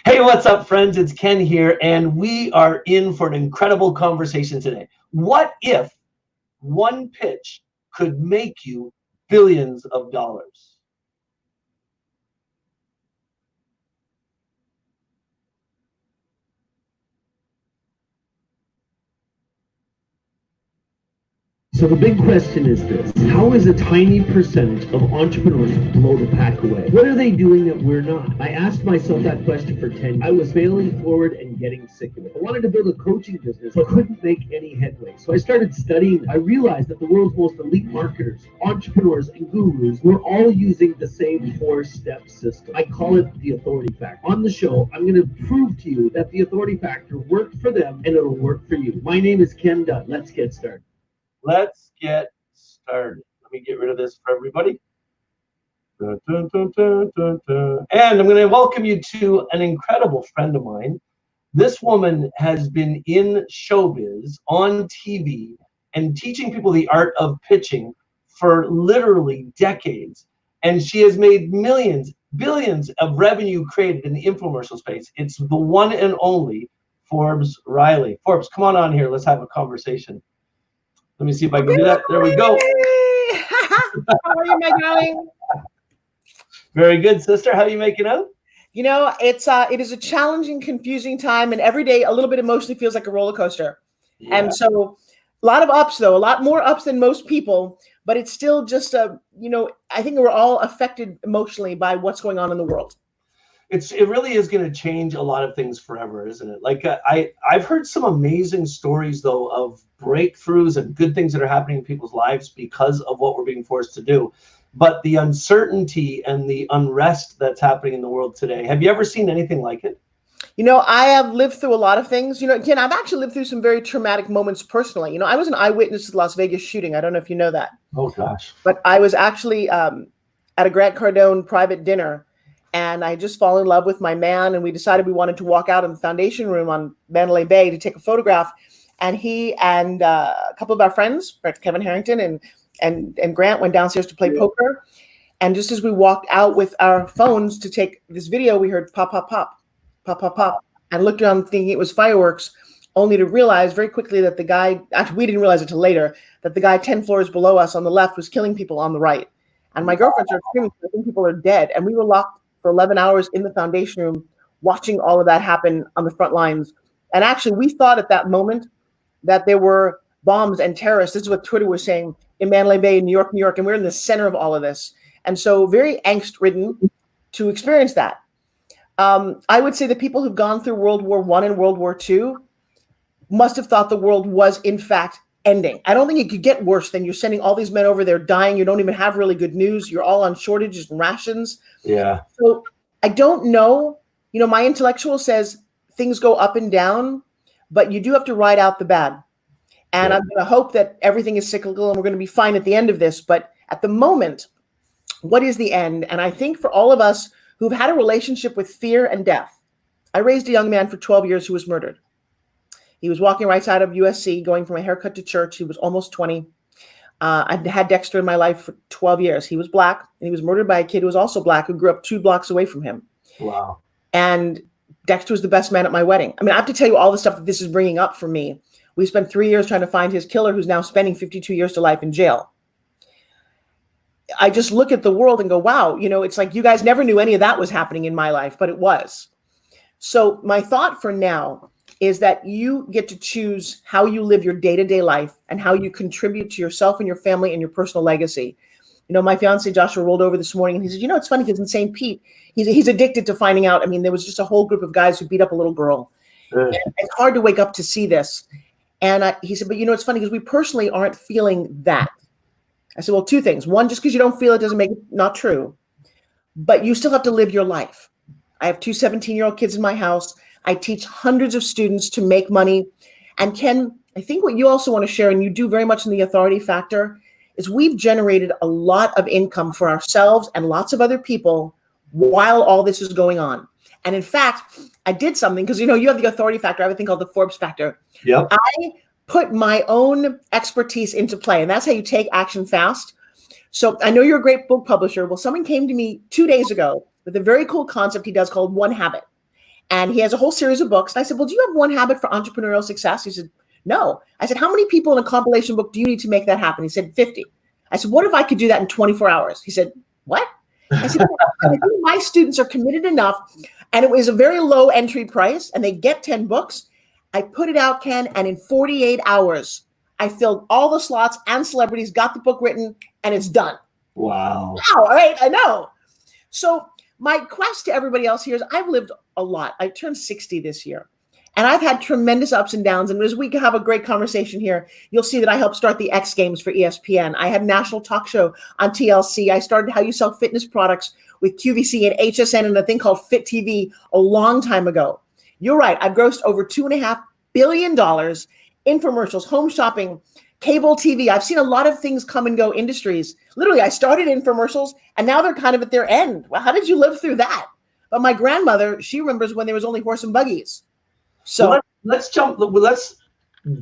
Hey, what's up, friends? It's Ken here, and we are in for an incredible conversation today. What if one pitch could make you billions of dollars? So the big question is this: how is a tiny percentage of entrepreneurs blow the pack away? What are they doing that we're not? I asked myself that question for 10 years. I was failing forward and getting sick of it. I wanted to build a coaching business, but couldn't make any headway. So I started studying. I realized that the world's most elite marketers, entrepreneurs, and gurus were all using the same 4-step system. I call it the authority factor. On the show, I'm going to prove to you that the authority factor worked for them and it'll work for you. My name is Ken Dunn. Let's get started. Let's get started. Let me get rid of this for everybody. Dun, dun, dun, dun, dun, dun. And I'm going to welcome you to an incredible friend of mine. This woman has been in showbiz, on TV, and teaching people the art of pitching for literally decades. And she has made millions, billions of revenue created in the infomercial space. It's the one and only Forbes Riley. Forbes, come on here. Let's have a conversation. Let me see if I can do that. There we go. How are you, my darling? Very good, sister. How are you making out? You know, it is a challenging, confusing time, and every day a little bit emotionally feels like a roller coaster. Yeah. And so a lot of ups, though, a lot more ups than most people, but it's still just I think we're all affected emotionally by what's going on in the world. It really is going to change a lot of things forever, isn't it? Like I've heard some amazing stories, though, of breakthroughs and good things that are happening in people's lives because of what we're being forced to do. But the uncertainty and the unrest that's happening in the world today, have you ever seen anything like it? You know, I have lived through a lot of things. You know, Ken, I've actually lived through some very traumatic moments personally. You know, I was an eyewitness to the Las Vegas shooting. I don't know if you know that. Oh, gosh. But I was actually at a Grant Cardone private dinner. And I just fall in love with my man, and we decided we wanted to walk out in the foundation room on Mandalay Bay to take a photograph. And he and a couple of our friends, Kevin Harrington and Grant, went downstairs to play poker. And just as we walked out with our phones to take this video, we heard pop, pop, pop, pop, pop, pop, and looked around thinking it was fireworks, only to realize very quickly that the guy, actually we didn't realize it till later, that the guy 10 floors below us on the left was killing people on the right. And my girlfriend started screaming, I think people are dead. And we were locked for 11 hours in the foundation room, watching all of that happen on the front lines. And actually, we thought at that moment that there were bombs and terrorists. This is what Twitter was saying in Mandalay Bay, in New York, and we're in the center of all of this. And so very angst-ridden to experience that. I would say the people who've gone through World War I and World War II must have thought the world was, in fact, ending. I don't think it could get worse than you're sending all these men over there dying. You don't even have really good news. You're all on shortages and rations. Yeah. So I don't know. You know, my intellectual says things go up and down, but you do have to ride out the bad. And I'm going to hope that everything is cyclical and we're going to be fine at the end of this. But at the moment, what is the end? And I think for all of us who've had a relationship with fear and death, I raised a young man for 12 years who was murdered. He was walking right side of USC, going from a haircut to church. He was almost 20. I'd had Dexter in my life for 12 years. He was black, and he was murdered by a kid who was also black, who grew up 2 blocks away from him. Wow. And Dexter was the best man at my wedding. I mean, I have to tell you all the stuff that this is bringing up for me. We spent 3 years trying to find his killer, who's now spending 52 years to life in jail. I just look at the world and go, wow, you know, it's like you guys never knew any of that was happening in my life, but it was. So my thought for now is that you get to choose how you live your day-to-day life and how you contribute to yourself and your family and your personal legacy. You know, my fiance Joshua rolled over this morning and he said, you know, it's funny because in St. Pete, he's addicted to finding out. I mean, there was just a whole group of guys who beat up a little girl. And it's hard to wake up to see this. And he said, but you know, it's funny because we personally aren't feeling that. I said, well, 2 things. One, just because you don't feel it doesn't make it not true, but you still have to live your life. I have 2 17-year-old kids in my house. I teach hundreds of students to make money. And Ken, I think what you also want to share, and you do very much in the authority factor, is we've generated a lot of income for ourselves and lots of other people while all this is going on. And in fact, I did something because, you know, you have the authority factor. I have a thing called the Forbes factor. Yep. I put my own expertise into play, and that's how you take action fast. So I know you're a great book publisher. Well, someone came to me 2 days ago with a very cool concept he does called One Habit. And he has a whole series of books. And I said, well, do you have one habit for entrepreneurial success? He said, no. I said, how many people in a compilation book do you need to make that happen? He said, 50. I said, what if I could do that in 24 hours? He said, what? I said, my students are committed enough. And it was a very low entry price. And they get 10 books. I put it out, Ken. And in 48 hours, I filled all the slots and celebrities, got the book written, and it's done. Wow. Wow. All right. I know. So my quest to everybody else here is I've lived a lot. I turned 60 this year. And I've had tremendous ups and downs. And as we have a great conversation here, you'll see that I helped start the X Games for ESPN. I had a national talk show on TLC. I started How You Sell Fitness Products with QVC and HSN and a thing called Fit TV a long time ago. You're right. I've grossed over $2.5 billion, infomercials, home shopping, cable TV. I've seen a lot of things come and go industries. Literally, I started infomercials and now they're kind of at their end. Well, how did you live through that? But my grandmother, she remembers when there was only horse and buggies. So well, let's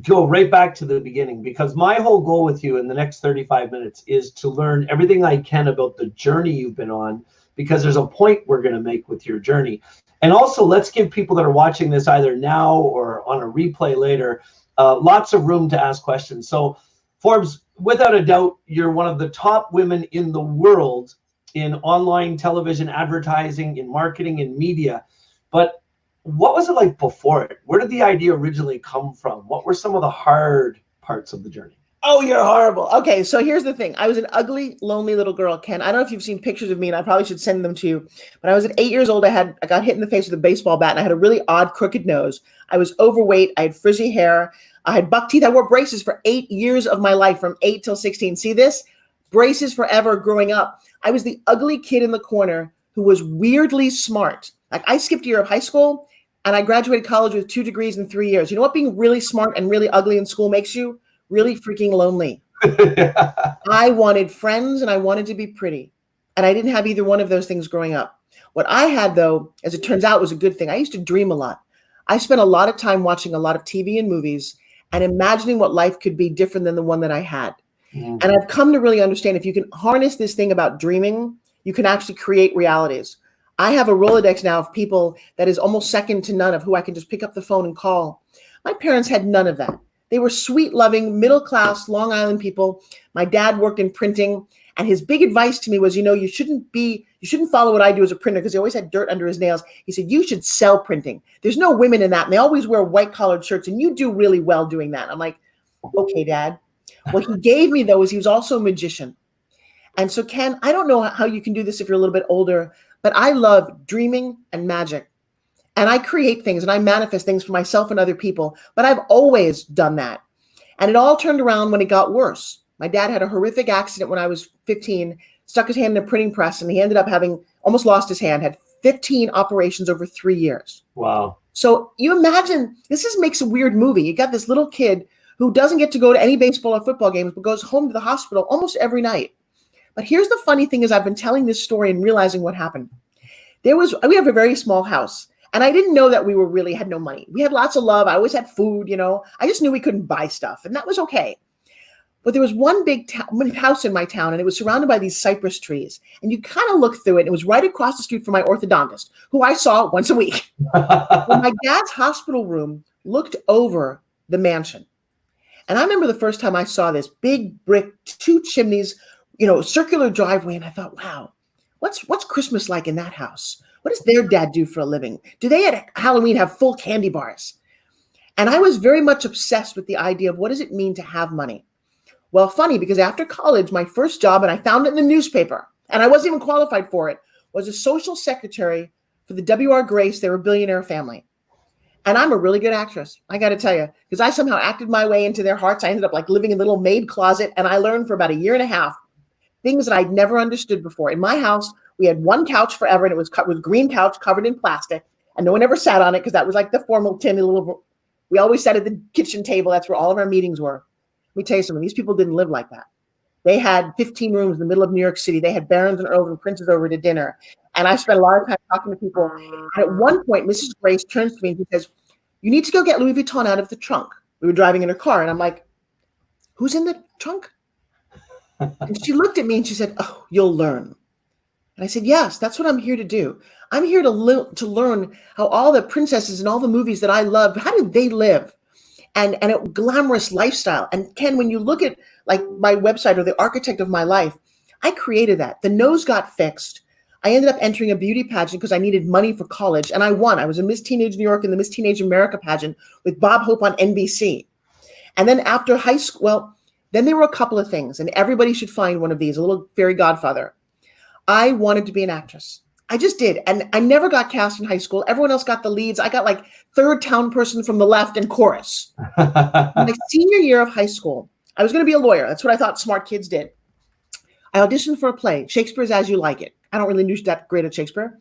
go right back to the beginning, because my whole goal with you in the next 35 minutes is to learn everything I can about the journey you've been on, because there's a point we're going to make with your journey. And also, let's give people that are watching this either now or on a replay later lots of room to ask questions. So Forbes, without a doubt, you're one of the top women in the world in online television advertising, in marketing, in media. But what was it like before it? Where did the idea originally come from? What were some of the hard parts of the journey? Oh, you're horrible. Okay, so here's the thing. I was an ugly, lonely little girl, Ken. I don't know if you've seen pictures of me, and I probably should send them to you. But I was at 8 years old. I got hit in the face with a baseball bat, and I had a really odd, crooked nose. I was overweight. I had frizzy hair. I had buck teeth. I wore braces for 8 years of my life, from 8 till 16. See this? Braces forever growing up. I was the ugly kid in the corner who was weirdly smart. Like, I skipped a year of high school, and I graduated college with 2 degrees in 3 years. You know what being really smart and really ugly in school makes you? Really freaking lonely. I wanted friends and I wanted to be pretty. And I didn't have either one of those things growing up. What I had, though, as it turns out, was a good thing. I used to dream a lot. I spent a lot of time watching a lot of TV and movies and imagining what life could be different than the one that I had. Mm-hmm. And I've come to really understand, if you can harness this thing about dreaming, you can actually create realities. I have a Rolodex now of people that is almost second to none, of who I can just pick up the phone and call. My parents had none of that. They were sweet, loving, middle-class Long Island people. My dad worked in printing, and his big advice to me was, you shouldn't follow what I do as a printer, because he always had dirt under his nails. He said, you should sell printing. There's no women in that, and they always wear white-collared shirts, and you do really well doing that. I'm like, okay, Dad. What he gave me, though, is he was also a magician. And so, Ken, I don't know how you can do this if you're a little bit older, but I love dreaming and magic. And I create things and I manifest things for myself and other people. But I've always done that. And it all turned around when it got worse. My dad had a horrific accident when I was 15, stuck his hand in a printing press, and he ended up having almost lost his hand, had 15 operations over 3 years. Wow. So you imagine, makes a weird movie. You got this little kid who doesn't get to go to any baseball or football games, but goes home to the hospital almost every night. But here's the funny thing, is I've been telling this story and realizing what happened. We have a very small house. And I didn't know that we had no money. We had lots of love. I always had food, I just knew we couldn't buy stuff, and that was okay. But there was one big house in my town, and it was surrounded by these cypress trees. And you kind of look through it, and it was right across the street from my orthodontist, who I saw once a week. Well, my dad's hospital room looked over the mansion. And I remember the first time I saw this big brick, 2 chimneys, circular driveway, and I thought, wow, what's Christmas like in that house? What does their dad do for a living? Do they at Halloween have full candy bars? And I was very much obsessed with the idea of, what does it mean to have money? Well, funny, because after college, my first job, and I found it in the newspaper, and I wasn't even qualified for it, was a social secretary for the W.R. Grace. They were a billionaire family. And I'm a really good actress, I got to tell you, because I somehow acted my way into their hearts. I ended up living in a little maid closet, and I learned for about a year and a half things that I'd never understood before. In my house, we had one couch forever, and it was green couch covered in plastic, and no one ever sat on it, because that was like the formal we always sat at the kitchen table. That's where all of our meetings were. Let me tell you something. These people didn't live like that. They had 15 rooms in the middle of New York City. They had barons and earls and princes over to dinner. And I spent a lot of time talking to people. And at one point, Mrs. Grace turns to me and she says, you need to go get Louis Vuitton out of the trunk. We were driving in her car, and I'm like, who's in the trunk? And she looked at me and she said, oh, you'll learn. And I said, yes, that's what I'm here to do. I'm here to learn how all the princesses and all the movies that I love, how did they live? And a glamorous lifestyle. And Ken, when you look at like my website or the architect of my life, I created that. The nose got fixed. I ended up entering a beauty pageant because I needed money for college, and I won. I was a Miss Teenage New York in the Miss Teenage America pageant with Bob Hope on NBC. And then after high school, well, then there were a couple of things, and everybody should find one of these, a little fairy godfather. I wanted to be an actress. I just did. And I never got cast in high school. Everyone else got the leads. I got like third town person from the left and chorus. My senior year of high school, I was going to be a lawyer. That's what I thought smart kids did. I auditioned for a play, Shakespeare's As You Like It. I don't really know that great at Shakespeare.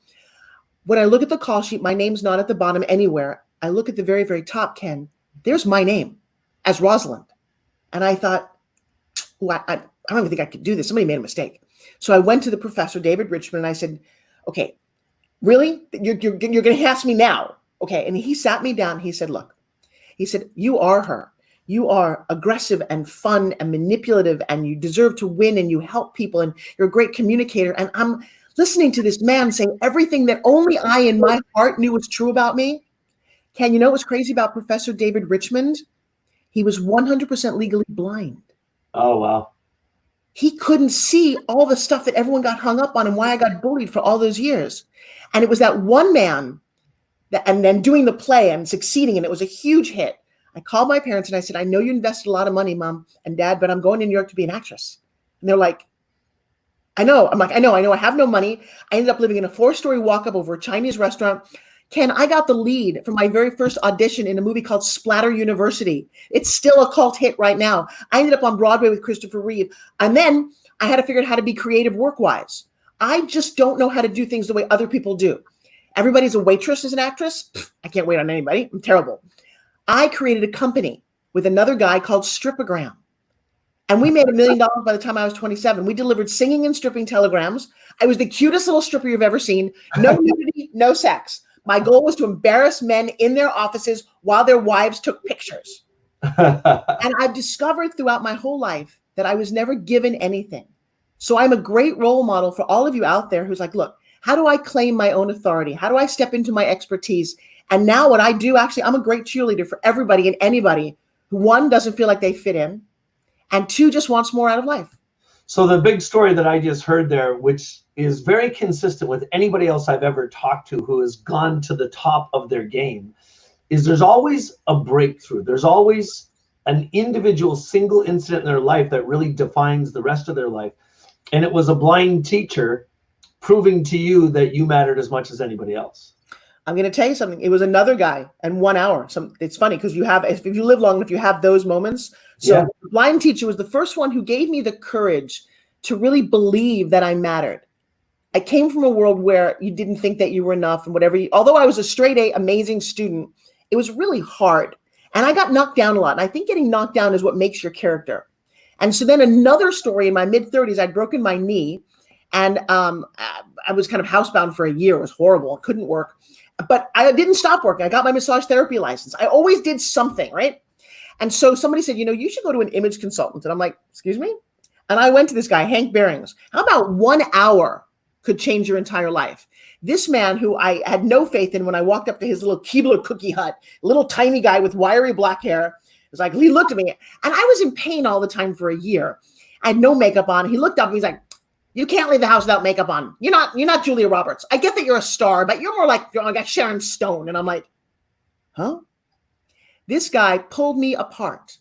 When I look at the call sheet, my name's not at the bottom anywhere. I look at the very, very top, Ken. There's my name as Rosalind. And I thought, I don't even think I could do this. Somebody made a mistake. So I went to the professor, David Richmond, and I said, okay, really? You're going to ask me now? Okay. And he sat me down. He said, look, he said, you are her. You are aggressive and fun and manipulative, and you deserve to win, and you help people, and you're a great communicator. And I'm listening to this man saying everything that only I in my heart knew was true about me. Ken, you know what's crazy about Professor David Richmond? He was 100% legally blind. Oh, wow. He couldn't see all the stuff that everyone got hung up on and why I got bullied for all those years. And it was that one man and then doing the play and succeeding, and it was a huge hit. I called my parents and I said, I know you invested a lot of money, Mom and Dad, but I'm going to New York to be an actress. And they're like, I know. I'm like, I know. I have no money. I ended up living in a 4-story walk-up over a Chinese restaurant. Ken, I got the lead for my very first audition in a movie called Splatter University. It's still a cult hit right now. I ended up on Broadway with Christopher Reeve. And then I had to figure out how to be creative work-wise. I just don't know how to do things the way other people do. Everybody's a waitress as an actress. I can't wait on anybody. I'm terrible. I created a company with another guy called Stripogram. And we made $1 million by the time I was 27. We delivered singing and stripping telegrams. I was the cutest little stripper you've ever seen. No nudity, no sex. My goal was to embarrass men in their offices while their wives took pictures. And I've discovered throughout my whole life that I was never given anything. So I'm a great role model for all of you out there who's like, look, how do I claim my own authority? How do I step into my expertise? And now what I do, actually, I'm a great cheerleader for everybody and anybody who, one, doesn't feel like they fit in, and two, just wants more out of life. So the big story that I just heard there, which is very consistent with anybody else I've ever talked to who has gone to the top of their game, is there's always a breakthrough. There's always an individual single incident in their life that really defines the rest of their life. And it was a blind teacher proving to you that you mattered as much as anybody else. I'm going to tell you something. It was another guy and 1 hour. It's funny because if you live long enough, you have those moments. So yeah. The blind teacher was the first one who gave me the courage to really believe that I mattered. I came from a world where you didn't think that you were enough and whatever. Although I was a straight A, amazing student, it was really hard. And I got knocked down a lot. And I think getting knocked down is what makes your character. And so then another story in my mid-30s, I'd broken my knee. And I was kind of housebound for a year. It was horrible. It couldn't work. But I didn't stop working. I got my massage therapy license. I always did something, right? And so somebody said, you should go to an image consultant. And I'm like, excuse me? And I went to this guy, Hank Bearings. How about 1 hour could change your entire life? This man who I had no faith in when I walked up to his little Keebler cookie hut, little tiny guy with wiry black hair, was like, he looked at me and I was in pain all the time for a year. I had no makeup on. He looked up and he's like, you can't leave the house without makeup on. You're not Julia Roberts. I get that you're a star, but you're more like Sharon Stone. And I'm like, huh? This guy pulled me apart.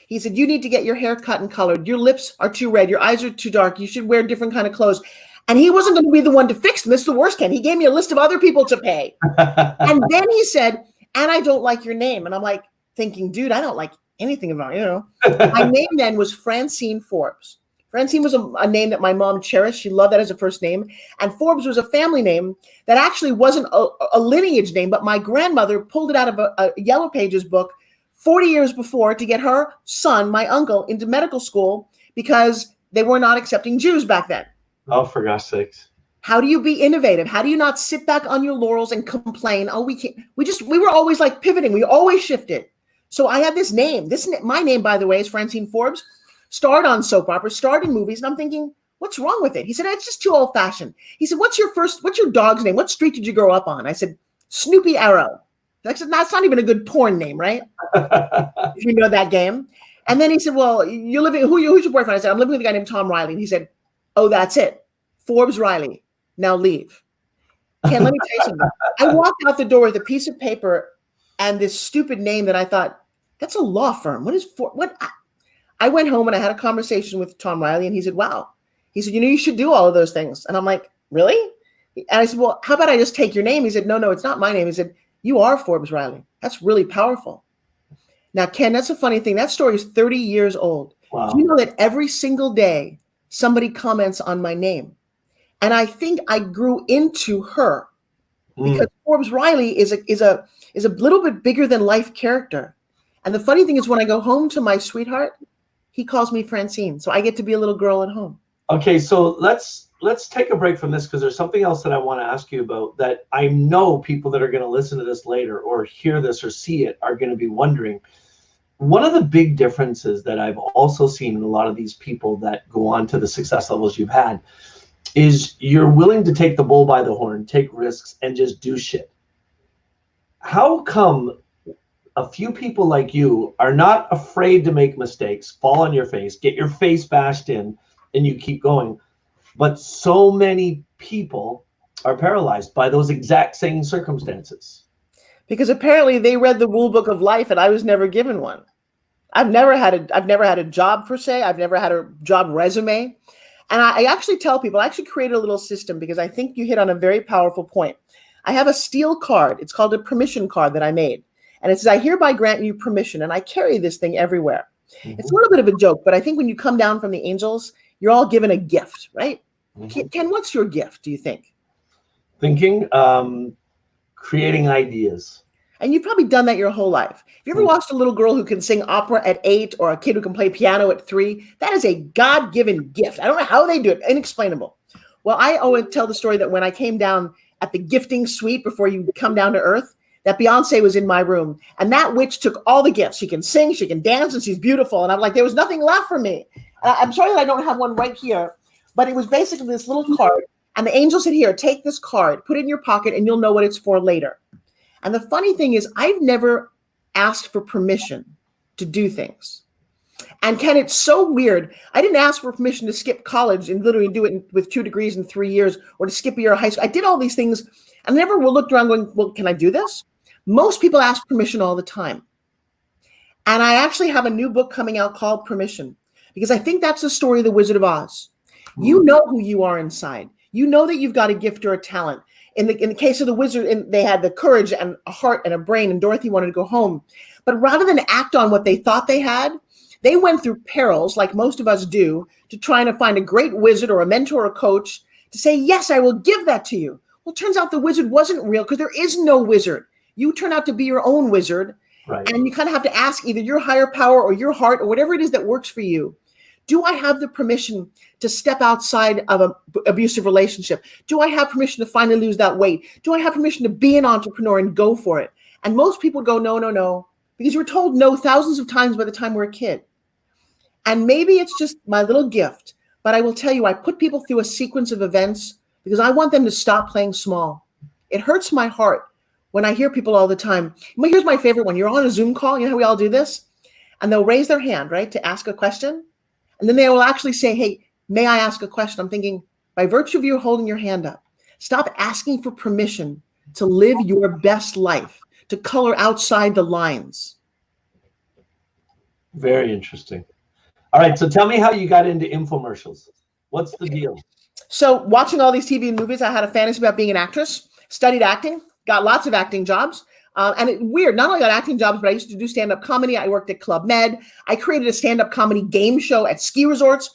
He said, you need to get your hair cut and colored. Your lips are too red. Your eyes are too dark. You should wear different kind of clothes. And he wasn't going to be the one to fix them. This is the worst, Ken. He gave me a list of other people to pay. And then he said, and I don't like your name. And I'm like thinking, dude, I don't like anything about you. My name then was Francine Forbes. Francine was a name that my mom cherished. She loved that as a first name. And Forbes was a family name that actually wasn't a lineage name, but my grandmother pulled it out of a Yellow Pages book 40 years before to get her son, my uncle, into medical school because they were not accepting Jews back then. Oh, for gosh sakes. How do you be innovative? How do you not sit back on your laurels and complain? Oh, we can't. We were always like pivoting. We always shifted. So I had this name. My name, by the way, is Francine Forbes. Starred on soap operas, starred in movies. And I'm thinking, what's wrong with it? He said, it's just too old fashioned. He said, what's your dog's name? What street did you grow up on? I said, Snoopy Arrow. I said, that's not even a good porn name, right? If you know that game. And then he said, well, who's your boyfriend? I said, I'm living with a guy named Tom Riley. And he said, oh, that's it. Forbes Riley. Now leave. Ken, let me tell you something. I walked out the door with a piece of paper and this stupid name that I thought, that's a law firm. I went home and I had a conversation with Tom Riley and he said, wow. He said, you should do all of those things. And I'm like, really? And I said, well, how about I just take your name? He said, no, it's not my name. He said, you are Forbes Riley. That's really powerful. Now, Ken, that's a funny thing. That story is 30 years old. Wow. Do you know that every single day somebody comments on my name? And I think I grew into her because Forbes Riley is a little bit bigger than life character. And the funny thing is when I go home to my sweetheart, he calls me Francine. So I get to be a little girl at home. Okay, so let's take a break from this because there's something else that I want to ask you about that I know people that are going to listen to this later or hear this or see it are going to be wondering. One of the big differences that I've also seen in a lot of these people that go on to the success levels you've had is you're willing to take the bull by the horn, take risks, and just do shit. How come a few people like you are not afraid to make mistakes, fall on your face, get your face bashed in, and you keep going? But so many people are paralyzed by those exact same circumstances. Because apparently they read the rule book of life and I was never given one. I've never had a job per se. I've never had a job resume. And I actually tell people, I actually created a little system because I think you hit on a very powerful point. I have a steel card. It's called a permission card that I made. And it says, I hereby grant you permission. And I carry this thing everywhere. Mm-hmm. It's a little bit of a joke, but I think when you come down from the angels, you're all given a gift, right? Mm-hmm. Ken, what's your gift, do you think? Thinking, creating ideas. And you've probably done that your whole life. Have you ever watched a little girl who can sing opera at 8 or a kid who can play piano at 3? That is a God-given gift. I don't know how they do it. Inexplainable. Well, I always tell the story that when I came down at the gifting suite before you come down to earth, that Beyonce was in my room. And that witch took all the gifts. She can sing, she can dance, and she's beautiful. And I'm like, there was nothing left for me. I'm sorry that I don't have one right here. But it was basically this little card. And the angel said, here, take this card, put it in your pocket, and you'll know what it's for later. And the funny thing is, I've never asked for permission to do things. And Ken, it's so weird. I didn't ask for permission to skip college and literally do it with 2 degrees in 3 years or to skip a year of high school. I did all these things and never looked around going, well, can I do this? Most people ask permission all the time. And I actually have a new book coming out called Permission because I think that's the story of the Wizard of Oz. You know who you are inside. You know that you've got a gift or a talent. In the case of the wizard, they had the courage and a heart and a brain, and Dorothy wanted to go home. But rather than act on what they thought they had, they went through perils, like most of us do, to trying to find a great wizard or a mentor or coach to say, yes, I will give that to you. Well, it turns out the wizard wasn't real because there is no wizard. You turn out to be your own wizard. Right. And you kind of have to ask either your higher power or your heart or whatever it is that works for you. Do I have the permission to step outside of an abusive relationship? Do I have permission to finally lose that weight? Do I have permission to be an entrepreneur and go for it? And most people go, no, no, no, because you were told no thousands of times by the time we're a kid. And maybe it's just my little gift, but I will tell you, I put people through a sequence of events because I want them to stop playing small. It hurts my heart when I hear people all the time. Here's my favorite one. You're on a Zoom call. You know how we all do this? And they'll raise their hand, right, to ask a question. And then they will actually say, hey, may I ask a question? I'm thinking, by virtue of you holding your hand up, stop asking for permission to live your best life, to color outside the lines. Very interesting. All right, so tell me how you got into infomercials. What's the deal? So watching all these TV and movies, I had a fantasy about being an actress, studied acting, got lots of acting jobs. And weird, not only got acting jobs, but I used to do stand-up comedy. I worked at Club Med. I created a stand-up comedy game show at ski resorts.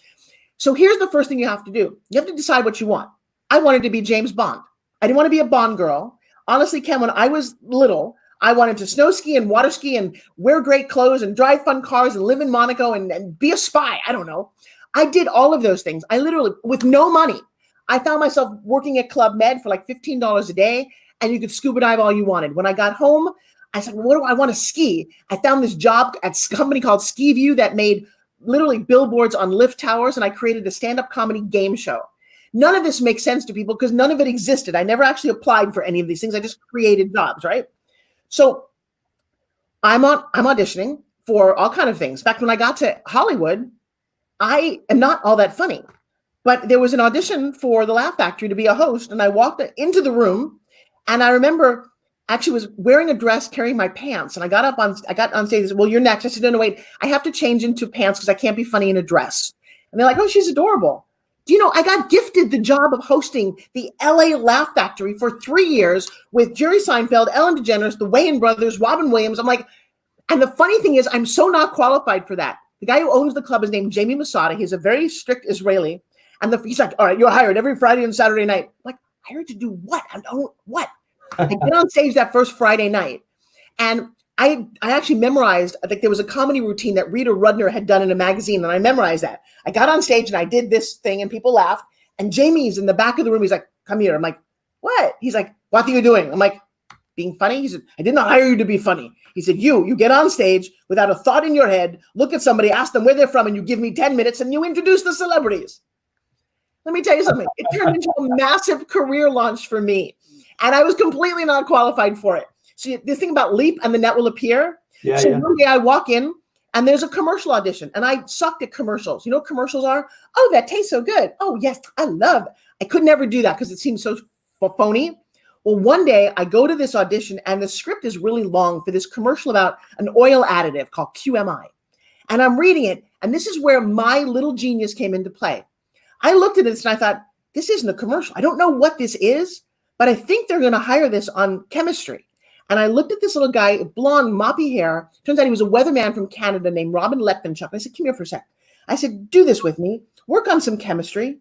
So here's the first thing you have to do. You have to decide what you want. I wanted to be James Bond. I didn't want to be a Bond girl. Honestly, Ken, when I was little, I wanted to snow ski and water ski and wear great clothes and drive fun cars and live in Monaco and be a spy. I don't know. I did all of those things. I literally, with no money, I found myself working at Club Med for like $15 a day. And you could scuba dive all you wanted. When I got home, I said, what do I want to ski? I found this job at a company called Ski View that made literally billboards on lift towers, and I created a stand-up comedy game show. None of this makes sense to people because none of it existed. I never actually applied for any of these things. I just created jobs, right? So I'm auditioning for all kind of things. In fact, when I got to Hollywood, I am not all that funny, but there was an audition for the Laugh Factory to be a host, and I walked into the room, and I remember actually was wearing a dress, carrying my pants, and I got on stage and said, well, you're next. I said, no, wait, I have to change into pants because I can't be funny in a dress. And they're like, oh, she's adorable. Do you know, I got gifted the job of hosting the LA Laugh Factory for 3 years with Jerry Seinfeld, Ellen DeGeneres, the Wayans brothers, Robin Williams. I'm like, and the funny thing is, I'm so not qualified for that. The guy who owns the club is named Jamie Masada. He's a very strict Israeli. And he's like, all right, you're hired every Friday and Saturday night. I'm like, hired to do what? What? I get on stage that first Friday night. And I actually memorized, I think there was a comedy routine that Rita Rudner had done in a magazine, and I memorized that. I got on stage and I did this thing and people laughed. And Jamie's in the back of the room. He's like, come here. I'm like, what? He's like, what are you doing? I'm like, being funny? He said, I did not hire you to be funny. He said, you get on stage without a thought in your head, look at somebody, ask them where they're from, and you give me 10 minutes and you introduce the celebrities. Let me tell you something. It turned into a massive career launch for me. And I was completely not qualified for it. So this thing about leap and the net will appear. One day I walk in and there's a commercial audition, and I sucked at commercials. You know what commercials are? Oh, that tastes so good. Oh, yes, I could never do that because it seems so phony. Well, one day I go to this audition and the script is really long for this commercial about an oil additive called QMI. And I'm reading it, and this is where my little genius came into play. I looked at this and I thought, this isn't a commercial. I don't know what this is, but I think they're going to hire this on chemistry. And I looked at this little guy, blonde, moppy hair. Turns out he was a weatherman from Canada named Robin Lechvenchuk. I said, come here for a sec. I said, do this with me. Work on some chemistry.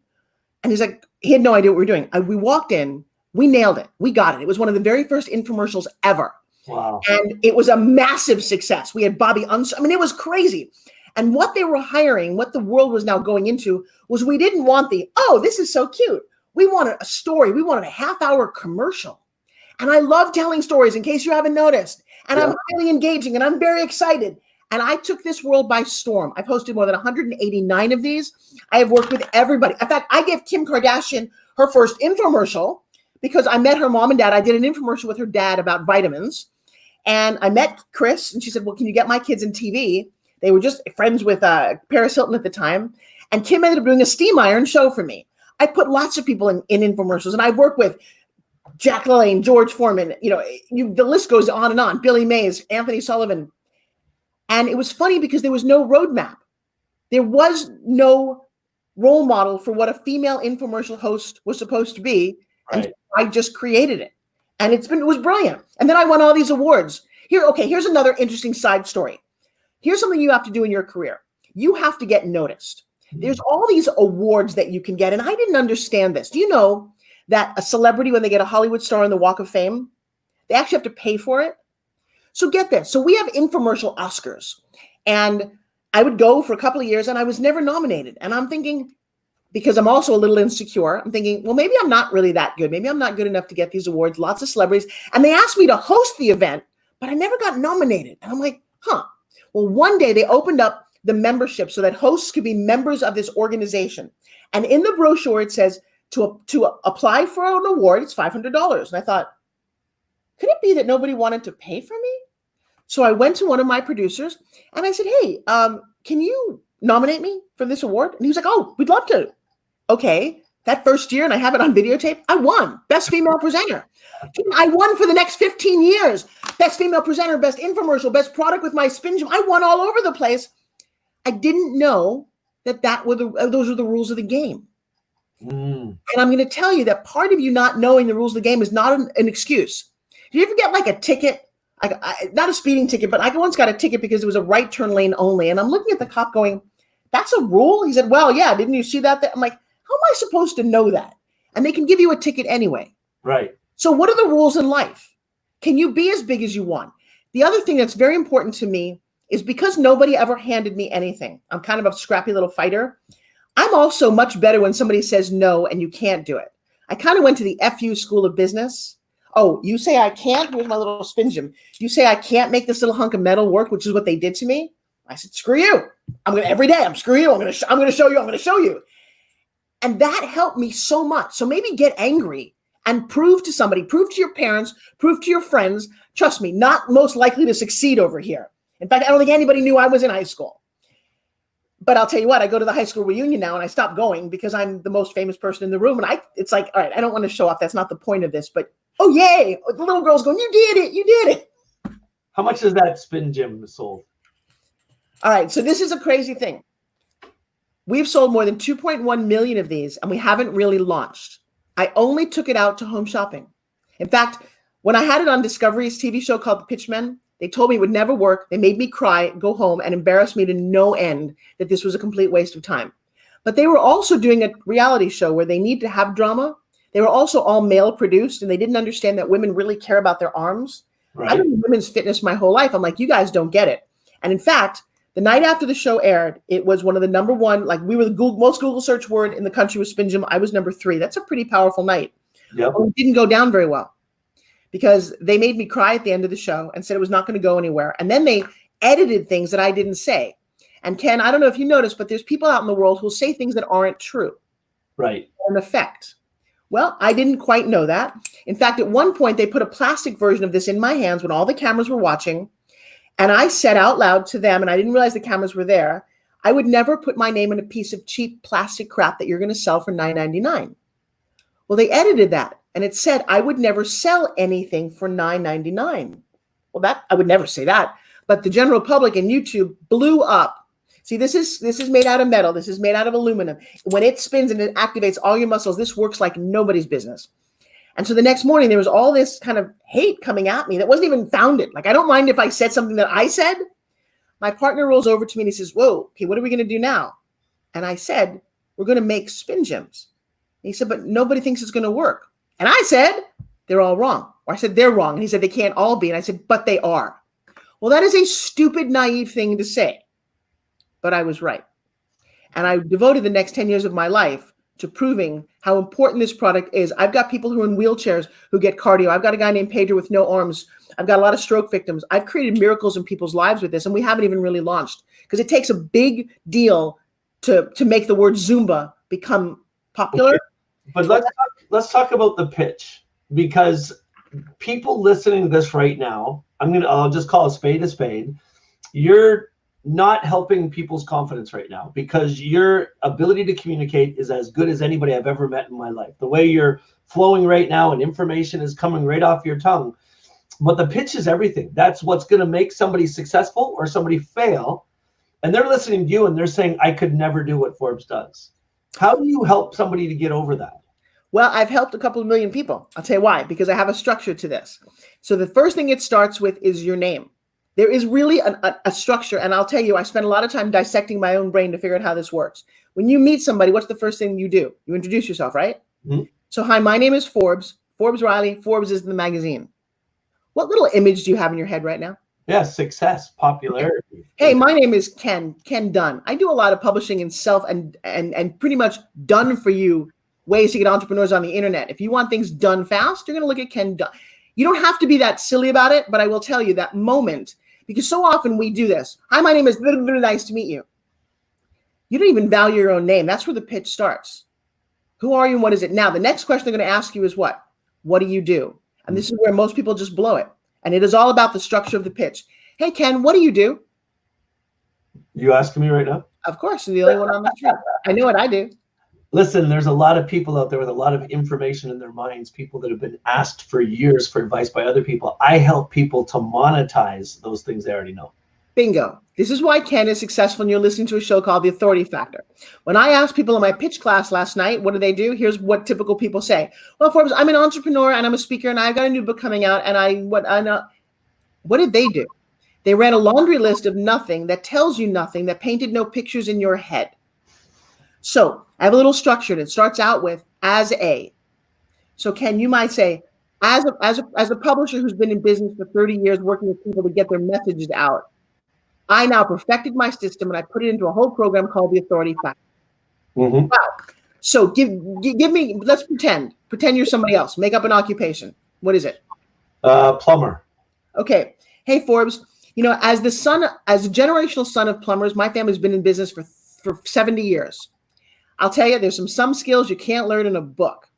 And he's like, he had no idea what we were doing. We walked in. We nailed it. We got it. It was one of the very first infomercials ever. Wow. And it was a massive success. We had Bobby Uns. I mean, it was crazy. And what they were hiring, what the world was now going into, was we didn't want this is so cute. We wanted a story. We wanted a half-hour commercial. And I love telling stories, in case you haven't noticed. And I'm highly engaging, and I'm very excited. And I took this world by storm. I've hosted more than 189 of these. I have worked with everybody. In fact, I gave Kim Kardashian her first infomercial because I met her mom and dad. I did an infomercial with her dad about vitamins. And I met Chris, and she said, well, can you get my kids in TV? They were just friends with Paris Hilton at the time. And Kim ended up doing a steam iron show for me. I put lots of people in infomercials, and I've worked with Jack LaLanne, George Foreman, the list goes on and on, Billy Mays, Anthony Sullivan. And it was funny because there was no roadmap. There was no role model for what a female infomercial host was supposed to be. Right. And I just created it. And it was brilliant. And then I won all these awards. Here's another interesting side story. Here's something you have to do in your career. You have to get noticed. There's all these awards that you can get. And I didn't understand this. Do you know that a celebrity, when they get a Hollywood star on the Walk of Fame, they actually have to pay for it? So get this. So we have infomercial Oscars. And I would go for a couple of years and I was never nominated. And I'm thinking, because I'm also a little insecure, I'm thinking, well, maybe I'm not really that good. Maybe I'm not good enough to get these awards. Lots of celebrities. And they asked me to host the event, but I never got nominated. And I'm like, Well, one day they opened up the membership so that hosts could be members of this organization. And in the brochure, it says to apply for an award, it's $500. And I thought, could it be that nobody wanted to pay for me? So I went to one of my producers and I said, hey, can you nominate me for this award? And he was like, oh, we'd love to. Okay. That first year, and I have it on videotape, I won Best Female Presenter. I won for the next 15 years. Best Female Presenter, Best Infomercial, Best Product with my Spin Gym. I won all over the place. I didn't know that those were the rules of the game. And I'm going to tell you that part of you not knowing the rules of the game is not an excuse. Did you ever get like a ticket? Not a speeding ticket, but I once got a ticket because it was a right turn lane only. And I'm looking at the cop going, that's a rule? He said, well, yeah, didn't you see that? I'm like, how am I supposed to know that? And they can give you a ticket anyway. Right. So what are the rules in life? Can you be as big as you want? The other thing that's very important to me is because nobody ever handed me anything. I'm kind of a scrappy little fighter. I'm also much better when somebody says no and you can't do it. I kind of went to the FU School of Business. Oh, you say I can't? Here's my little Spin Gym. You say I can't make this little hunk of metal work, which is what they did to me? I said, screw you. every day, I'm screwing you. I'm going to show you. And that helped me so much. So maybe get angry and prove to somebody, prove to your parents, prove to your friends. Trust me, not most likely to succeed over here. In fact, I don't think anybody knew I was in high school. But I'll tell you what, I go to the high school reunion now and I stop going because I'm the most famous person in the room. And it's like, all right, I don't want to show off. That's not the point of this. But, oh, yay. The little girl's going, you did it. How much is that spin gym sold? All right. So this is a crazy thing. We've sold more than 2.1 million of these and we haven't really launched. I only took it out to home shopping. In fact, when I had it on Discovery's TV show called The Pitchmen, they told me it would never work. They made me cry, go home, and embarrass me to no end that this was a complete waste of time. But they were also doing a reality show where they need to have drama. They were also all male produced, and they didn't understand that women really care about their arms. Right. I've been in women's fitness my whole life. I'm like, you guys don't get it. And in fact, the night after the show aired, it was one of the number one, like we were the most Google search word in the country was spin gym. I was number 3. That's a pretty powerful night. Yep. It didn't go down very well because they made me cry at the end of the show and said it was not going to go anywhere. And then they edited things that I didn't say. And Ken, I don't know if you noticed, but there's people out in the world who say things that aren't true. Right. An effect. Well, I didn't quite know that. In fact, at one point, they put a plastic version of this in my hands when all the cameras were watching. And I said out loud to them, and I didn't realize the cameras were there, I would never put my name in a piece of cheap plastic crap that you're going to sell for $9.99. Well, they edited that, and it said I would never sell anything for $9.99. Well, that I would never say that, but the general public and YouTube blew up. See, this is made out of metal. This is made out of aluminum. When it spins and it activates all your muscles, this works like nobody's business. And so the next morning, there was all this kind of hate coming at me that wasn't even founded. Like, I don't mind if I said something that I said. My partner rolls over to me and he says, whoa, okay, what are we going to do now? And I said, we're going to make spin gyms. And he said, but nobody thinks it's going to work. And I said, they're all wrong. Or I said, they're wrong. And he said, they can't all be. And I said, but they are. Well, that is a stupid, naive thing to say. But I was right. And I devoted the next 10 years of my life to proving how important this product is. I've got people who are in wheelchairs who get cardio. I've got a guy named Pedro with no arms. I've got a lot of stroke victims. I've created miracles in people's lives with this, and we haven't even really launched because it takes a big deal to make the word Zumba become popular. Okay. But let's talk about the pitch, because people listening to this right now, I'll just call a spade. You're not helping people's confidence right now because your ability to communicate is as good as anybody I've ever met in my life. The way you're flowing right now and information is coming right off your tongue. But the pitch is everything. That's what's going to make somebody successful or somebody fail. And they're listening to you and they're saying, I could never do what Forbes does. How do you help somebody to get over that? Well, I've helped a couple of million people. I'll tell you why, because I have a structure to this. So the first thing it starts with is your name. There is really a structure. And I'll tell you, I spend a lot of time dissecting my own brain to figure out how this works. When you meet somebody, what's the first thing you do? You introduce yourself, right? Mm-hmm. So, hi, my name is Forbes. Forbes Riley. Forbes is the magazine. What little image do you have in your head right now? Yeah, success, popularity. Hey, my name is Ken Dunn. I do a lot of publishing and and pretty much done for you ways to get entrepreneurs on the internet. If you want things done fast, you're going to look at Ken Dunn. You don't have to be that silly about it, but I will tell you that moment, because so often we do this. Hi, my name is nice to meet you. You don't even value your own name. That's where the pitch starts. Who are you and what is it? Now, the next question they're going to ask you is what? What do you do? And this is where most people just blow it. And it is all about the structure of the pitch. Hey, Ken, what do you do? You asking me right now? Of course. You're the only one on the street. I know what I do. Listen, there's a lot of people out there with a lot of information in their minds, people that have been asked for years for advice by other people. I help people to monetize those things they already know. Bingo. This is why Ken is successful, and you're listening to a show called The Authority Factor. When I asked people in my pitch class last night, what do they do? Here's what typical people say. Well, Forbes, I'm an entrepreneur and I'm a speaker and I've got a new book coming out. And what did they do? They ran a laundry list of nothing that tells you nothing, that painted no pictures in your head. So I have a little structure that starts out with as a. So Ken, you might say, as a publisher who's been in business for 30 years working with people to get their messages out, I now perfected my system and I put it into a whole program called The Authority Factor. Mm-hmm. Wow. So give me, let's pretend you're somebody else. Make up an occupation. What is it? Plumber. Okay. Hey, Forbes, As a generational son of plumbers, my family's been in business for 70 years. I'll tell you, there's some skills you can't learn in a book.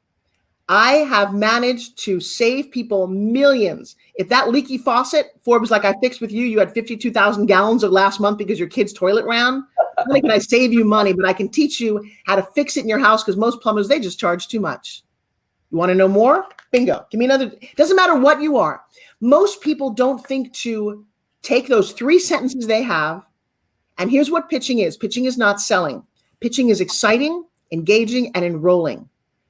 I have managed to save people millions. If that leaky faucet, Forbes, like I fixed with you, you had 52,000 gallons of last month because your kid's toilet ran. Not only can I save you money, but I can teach you how to fix it in your house, because most plumbers, they just charge too much. You want to know more? Bingo. Give me another. Doesn't matter what you are. Most people don't think to take those 3 sentences they have. And here's what pitching is. Pitching is not selling. Pitching is exciting, engaging, and enrolling.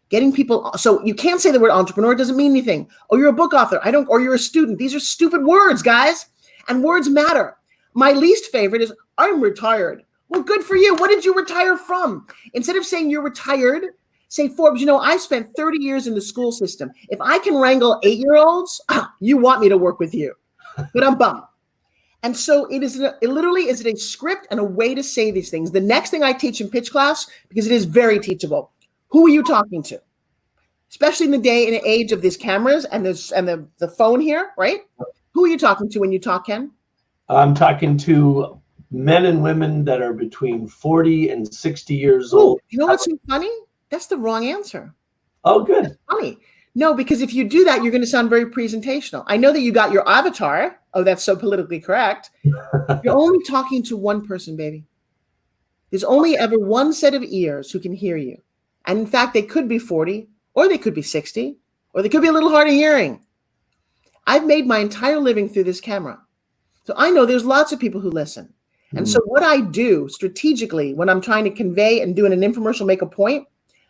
Getting people. So you can't say the word entrepreneur. It doesn't mean anything. Oh, you're a book author. Or you're a student. These are stupid words, guys. And words matter. My least favorite is I'm retired. Well, good for you. What did you retire from? Instead of saying you're retired, say, Forbes, I spent 30 years in the school system. If I can wrangle 8-year-olds, you want me to work with you. But I'm bummed. And so it literally is a script and a way to say these things. The next thing I teach in pitch class, because it is very teachable, who are you talking to? Especially in the day and age of these cameras and the phone here, right? Who are you talking to when you talk, Ken? I'm talking to men and women that are between 40 and 60 years old. You know what's so funny? That's the wrong answer. Oh, good. That's funny. No, because if you do that, you're going to sound very presentational. I know that you got your avatar. Oh, that's so politically correct. You're only talking to one person, baby. There's only ever one set of ears who can hear you. And in fact, they could be 40, or they could be 60, or they could be a little hard of hearing. I've made my entire living through this camera. So I know there's lots of people who listen. And so what I do strategically when I'm trying to convey and do in an infomercial, make a point,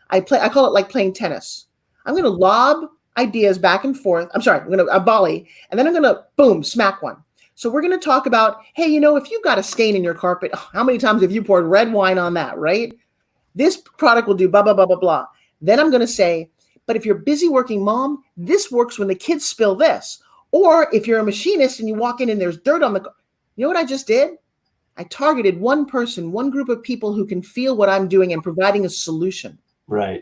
I call it like playing tennis. I'm going to lob ideas back and forth. I'm sorry, I'm going to volley, and then I'm going to boom, smack one. So we're going to talk about, hey, if you've got a stain in your carpet, how many times have you poured red wine on that, right? This product will do blah, blah, blah, blah, blah. Then I'm going to say, but if you're a busy working mom, this works when the kids spill this. Or if you're a machinist and you walk in and there's dirt on the, you know what I just did? I targeted one person, one group of people who can feel what I'm doing and providing a solution. Right.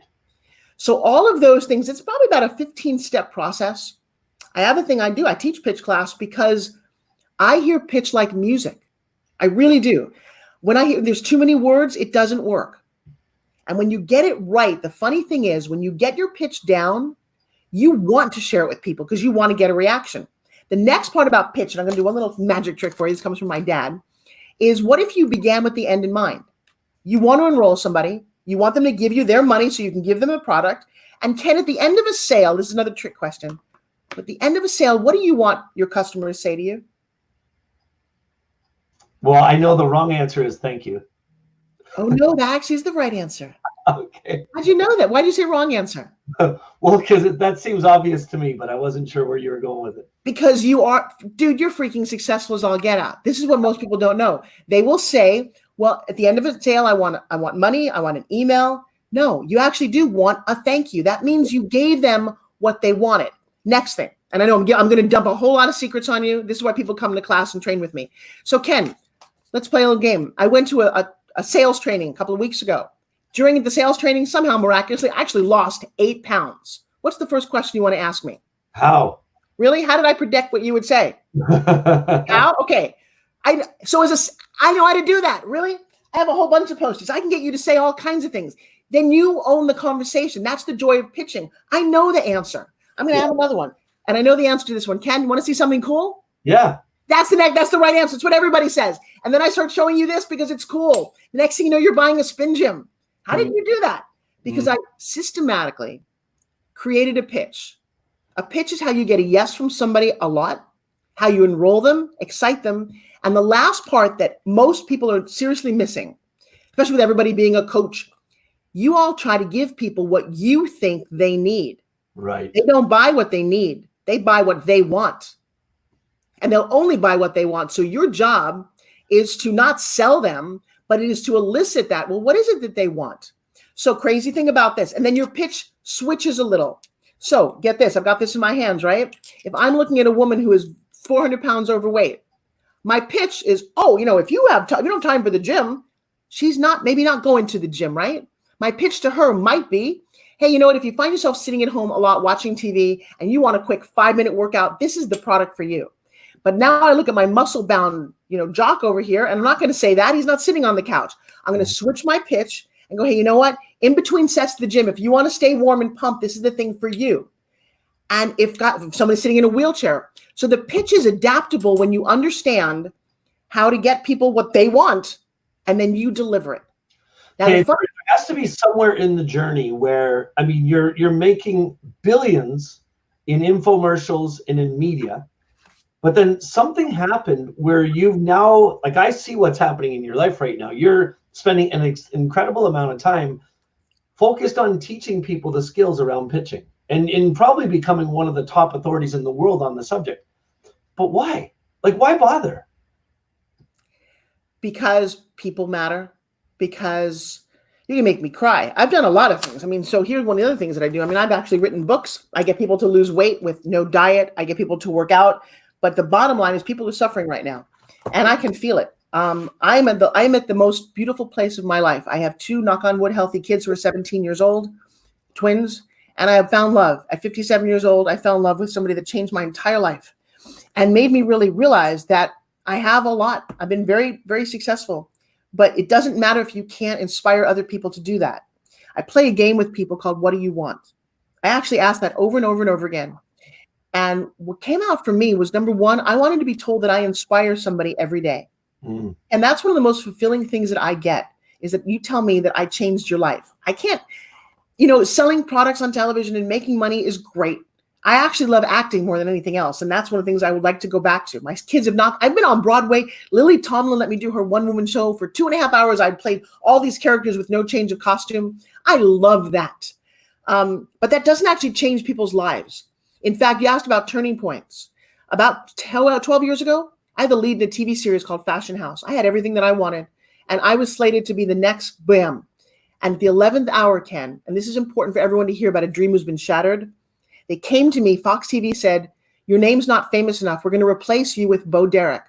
So all of those things, it's probably about a 15-step process. I have a thing I do. I teach pitch class because I hear pitch like music. I really do. When I hear there's too many words, it doesn't work. And when you get it right, the funny thing is when you get your pitch down, you want to share it with people because you want to get a reaction. The next part about pitch, and I'm going to do one little magic trick for you. This comes from my dad, is what if you began with the end in mind? You want to enroll somebody. You want them to give you their money so you can give them a product. And Ken, at the end of a sale, this is another trick question. At the end of a sale, what do you want your customer to say to you? Well, I know the wrong answer is thank you. Oh, no, that actually is the right answer. Okay. How'd you know that? Why'd you say wrong answer? Well, because that seems obvious to me, but I wasn't sure where you were going with it. Because you're freaking successful as all get out. This is what most people don't know. They will say, well, at the end of a sale, I want money. I want an email. No, you actually do want a thank you. That means you gave them what they wanted. Next thing. And I know I'm going to dump a whole lot of secrets on you. This is why people come to class and train with me. So Ken, let's play a little game. I went to a sales training a couple of weeks ago. During the sales training, somehow miraculously, I actually lost 8 pounds. What's the first question you want to ask me? How? Really? How did I predict what you would say? How? Okay. I know how to do that. Really? I have a whole bunch of post-its. I can get you to say all kinds of things. Then you own the conversation. That's the joy of pitching. I know the answer. I'm going to have another one. And I know the answer to this one. Ken, you want to see something cool? Yeah. That's the right answer. It's what everybody says. And then I start showing you this because it's cool. The next thing you know, you're buying a spin gym. How did you do that? Because I systematically created a pitch. A pitch is how you get a yes from somebody a lot, how you enroll them, excite them. And the last part that most people are seriously missing, especially with everybody being a coach, you all try to give people what you think they need. Right. They don't buy what they need. They buy what they want. And they'll only buy what they want. So your job is to not sell them, but it is to elicit that. Well, what is it that they want? So crazy thing about this. And then your pitch switches a little. So get this. I've got this in my hands, right? If I'm looking at a woman who is 400 pounds overweight, my pitch is, if you don't have time for the gym, she's maybe not going to the gym, right? My pitch to her might be, hey, you know what? If you find yourself sitting at home a lot watching TV and you want a quick 5-minute workout, this is the product for you. But now I look at my muscle bound, jock over here, and I'm not going to say that. He's not sitting on the couch. I'm going to switch my pitch and go, hey, you know what? In between sets to the gym, if you want to stay warm and pumped, this is the thing for you. And if somebody's sitting in a wheelchair. So the pitch is adaptable when you understand how to get people what they want, and then you deliver it. Now, it has to be somewhere in the journey where, I mean, you're making billions in infomercials and in media, but then something happened where you've now, like, I see what's happening in your life right now. You're spending an incredible amount of time focused on teaching people the skills around pitching and in probably becoming one of the top authorities in the world on the subject. But why? Like, why bother? Because people matter, because you can make me cry. I've done a lot of things. I mean, so here's one of the other things that I do. I mean, I've actually written books. I get people to lose weight with no diet. I get people to work out. But the bottom line is people are suffering right now, and I can feel it. I'm at the most beautiful place of my life. I have 2, knock on wood, healthy kids who are 17 years old, twins, and I have found love. At 57 years old, I fell in love with somebody that changed my entire life and made me really realize that I have a lot. I've been very, very successful, but it doesn't matter if you can't inspire other people to do that. I play a game with people called What Do You Want? I actually asked that over and over and over again. And what came out for me was, number one, I wanted to be told that I inspire somebody every day. Mm. And that's one of the most fulfilling things that I get, is that you tell me that I changed your life. I can't, selling products on television and making money is great. I actually love acting more than anything else. And that's one of the things I would like to go back to. My kids I've been on Broadway. Lily Tomlin let me do her one-woman show for 2.5 hours. I played all these characters with no change of costume. I love that. But that doesn't actually change people's lives. In fact, you asked about turning points. About 12 years ago, I had the lead in a TV series called Fashion House. I had everything that I wanted, and I was slated to be the next bam. And at the 11th hour, Ken, and this is important for everyone to hear about a dream who's been shattered, they came to me, Fox TV said, your name's not famous enough. We're going to replace you with Bo Derek.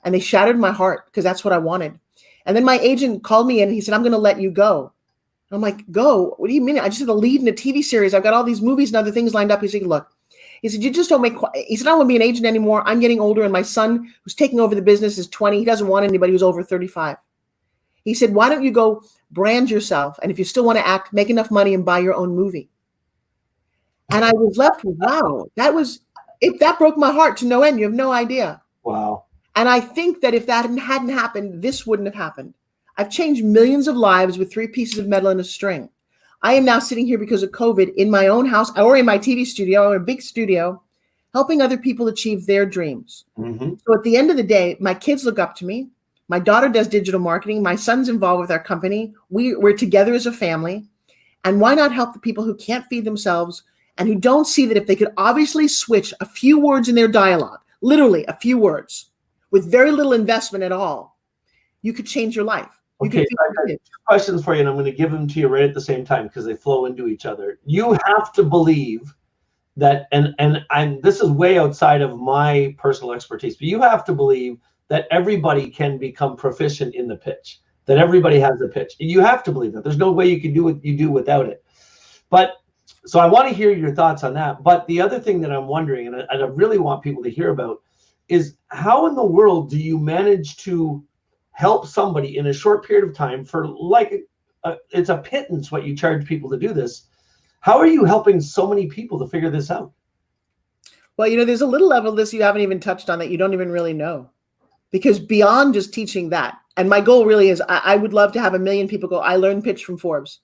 And they shattered my heart because that's what I wanted. And then my agent called me in and he said, I'm going to let you go. And I'm like, go? What do you mean? I just had a lead in a TV series. I've got all these movies and other things lined up. He said, look, he said, you just don't make, he said, I don't want to be an agent anymore. I'm getting older and my son who's taking over the business is 20. He doesn't want anybody who's over 35. He said, why don't you go brand yourself? And if you still want to act, make enough money and buy your own movie. And I was left with, wow, that broke my heart to no end. You have no idea. Wow. And I think that if that hadn't happened, this wouldn't have happened. I've changed millions of lives with 3 pieces of metal and a string. I am now sitting here because of COVID in my own house or in my TV studio or a big studio, helping other people achieve their dreams. Mm-hmm. So at the end of the day, my kids look up to me. My daughter does digital marketing. My son's involved with our company. We're together as a family. And why not help the people who can't feed themselves and who don't see that if they could obviously switch a few words in their dialogue, literally a few words, with very little investment at all, you could change your life. Okay, so I've got 2 questions for you, and I'm going to give them to you right at the same time because they flow into each other. You have to believe that, and this is way outside of my personal expertise, but you have to believe that everybody can become proficient in the pitch, that everybody has a pitch. You have to believe that. There's no way you can do what you do without it. But so I want to hear your thoughts on that. But the other thing that I'm wondering, and I really want people to hear about, is how in the world do you manage to help somebody in a short period of time for it's a pittance what you charge people to do this. How are you helping so many people to figure this out? Well, there's a little level of this you haven't even touched on that you don't even really know. Because beyond just teaching that, and my goal really is I would love to have 1 million people go, I learned pitch from Forbes.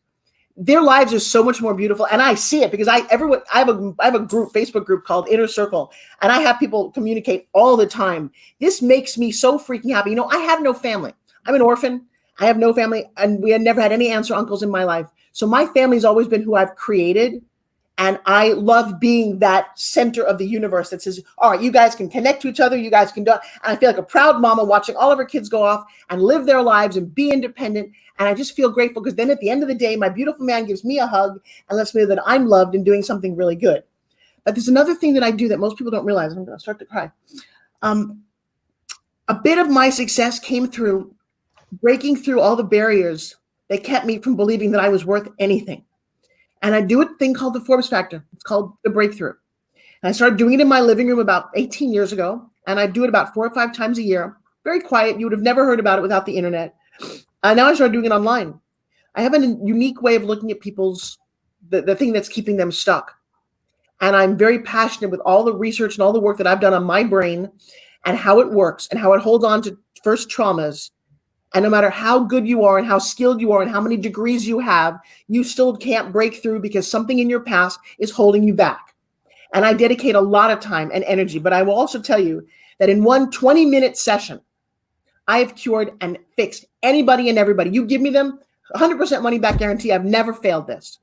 Their lives are so much more beautiful. And I see it because I have a group, Facebook group called Inner Circle, and I have people communicate all the time. This makes me so freaking happy. I have no family. I'm an orphan. I have no family, and we had never had any aunts or uncles in my life. So my family's always been who I've created. And I love being that center of the universe that says, all right, you guys can connect to each other. You guys can do it. And I feel like a proud mama watching all of her kids go off and live their lives and be independent. And I just feel grateful because then at the end of the day, my beautiful man gives me a hug and lets me know that I'm loved and doing something really good. But there's another thing that I do that most people don't realize. I'm going to start to cry. A bit of my success came through breaking through all the barriers that kept me from believing that I was worth anything. And I do a thing called the Forbes Factor. It's called the breakthrough. And I started doing it in my living room about 18 years ago. and I do it about 4 or 5 times a year. Very quiet. You would have never heard about it without the internet. Now I started doing it online. I have a unique way of looking at people's, the thing that's keeping them stuck. And I'm very passionate with all the research and all the work that I've done on my brain and how it works and how it holds on to first traumas. And no matter how good you are and how skilled you are and how many degrees you have, you still can't break through because something in your past is holding you back. And I dedicate a lot of time and energy, but I will also tell you that in one 20-minute session, I have cured and fixed anybody and everybody. You give me them, 100% money back guarantee. I've never failed this.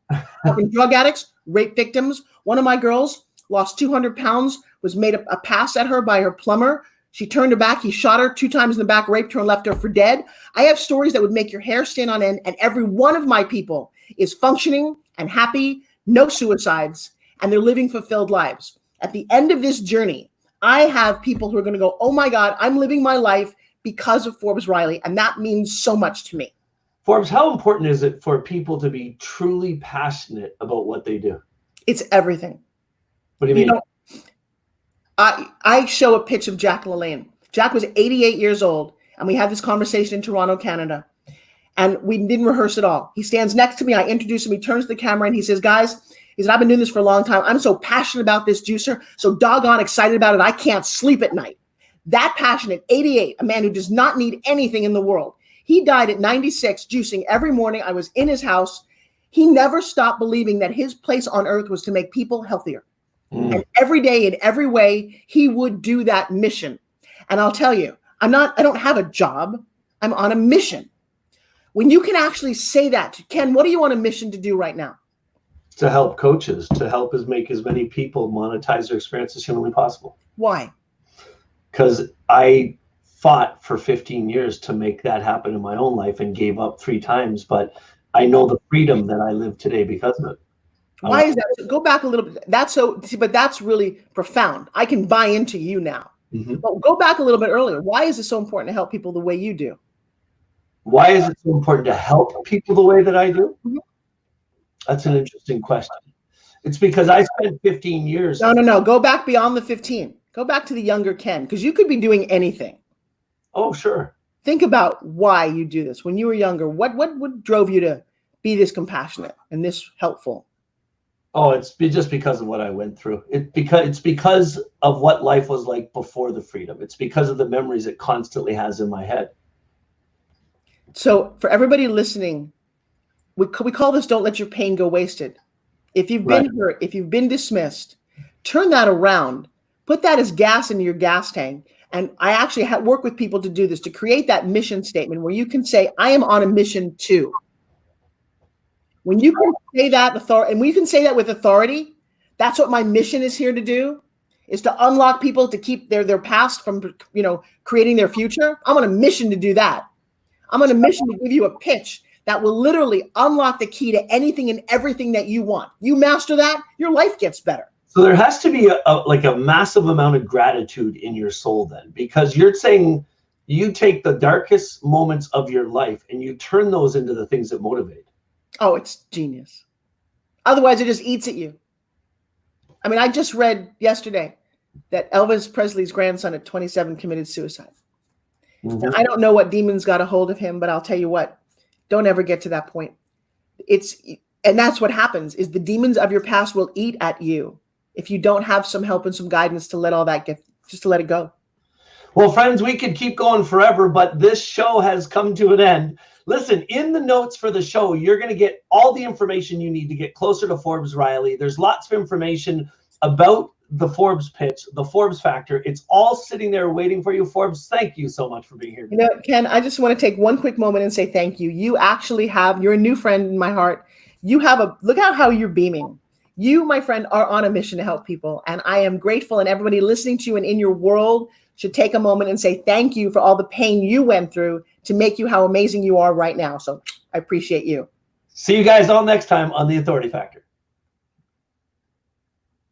Drug addicts, rape victims. One of my girls lost 200 pounds, was made a pass at her by her plumber. She turned her back. He shot her 2 times in the back, raped her, and left her for dead. I have stories that would make your hair stand on end, and every one of my people is functioning and happy, no suicides, and they're living fulfilled lives. At the end of this journey, I have people who are going to go, oh my God, I'm living my life because of Forbes Riley, and that means so much to me. Forbes, how important is it for people to be truly passionate about what they do? It's everything. What do you mean? I show a pitch of Jack LaLanne. Jack was 88 years old, and we had this conversation in Toronto, Canada, and we didn't rehearse at all. He stands next to me. I introduce him. He turns to the camera, and he says, guys, he said, I've been doing this for a long time. I'm so passionate about this juicer, so doggone excited about it, I can't sleep at night. That passionate, 88, a man who does not need anything in the world. He died at 96, juicing every morning. I was in his house. He never stopped believing that his place on earth was to make people healthier. And every day, in every way, he would do that mission. And I'll tell you, I don't have a job. I'm on a mission. When you can actually say that, Ken, what are you on a mission to do right now? To help coaches, to help us make as many people monetize their experience as humanly possible. Why? Because I fought for 15 years to make that happen in my own life and gave up 3 times, but I know the freedom that I live today because of it. Why is that? Go back a little bit. But that's really profound. I can buy into you now. But go back a little bit earlier. Why is it so important to help people the way you do? Why is it so important to help people the way that I do? That's an interesting question. It's because I spent 15 years. No. Go back beyond the 15. Go back to the younger Ken, because you could be doing anything. Oh, sure. Think about why you do this. When you were younger, what drove you to be this compassionate and this helpful? Oh, it's just because of what I went through. It's because of what life was like before the freedom. It's because of the memories it constantly has in my head. So for everybody listening, we call this "Don't let your pain go wasted." If you've been hurt, if you've been dismissed, turn that around. Put that as gas in your gas tank. And I actually work with people to do this, to create that mission statement where you can say, I am on a mission too. When you can say that and we can say that with authority, that's what my mission is here to do, is to unlock people to keep their past from, creating their future. I'm on a mission to do that. I'm on a mission to give you a pitch that will literally unlock the key to anything and everything that you want. You master that, your life gets better. So there has to be a massive amount of gratitude in your soul then, because you're saying you take the darkest moments of your life and you turn those into the things that motivate. Oh, it's genius. Otherwise, it just eats at you. I mean, I just read yesterday that Elvis Presley's grandson at 27 committed suicide. And I don't know what demons got a hold of him, but I'll tell you what, don't ever get to that point. And that's what happens, is the demons of your past will eat at you if you don't have some help and some guidance to let all that just to let it go. Well, friends, we could keep going forever, but this show has come to an end. Listen, in the notes for the show, you're going to get all the information you need to get closer to Forbes Riley. There's lots of information about the Forbes pitch, the Forbes factor. It's all sitting there waiting for you. Forbes, thank you so much for being here today. Ken, I just want to take one quick moment and say thank you. You're a new friend in my heart. Look at how you're beaming. You, my friend, are on a mission to help people. And I am grateful, and everybody listening to you and in your world should take a moment and say thank you for all the pain you went through to make you how amazing you are right now. So I appreciate you. See you guys all next time on The Authority Factor.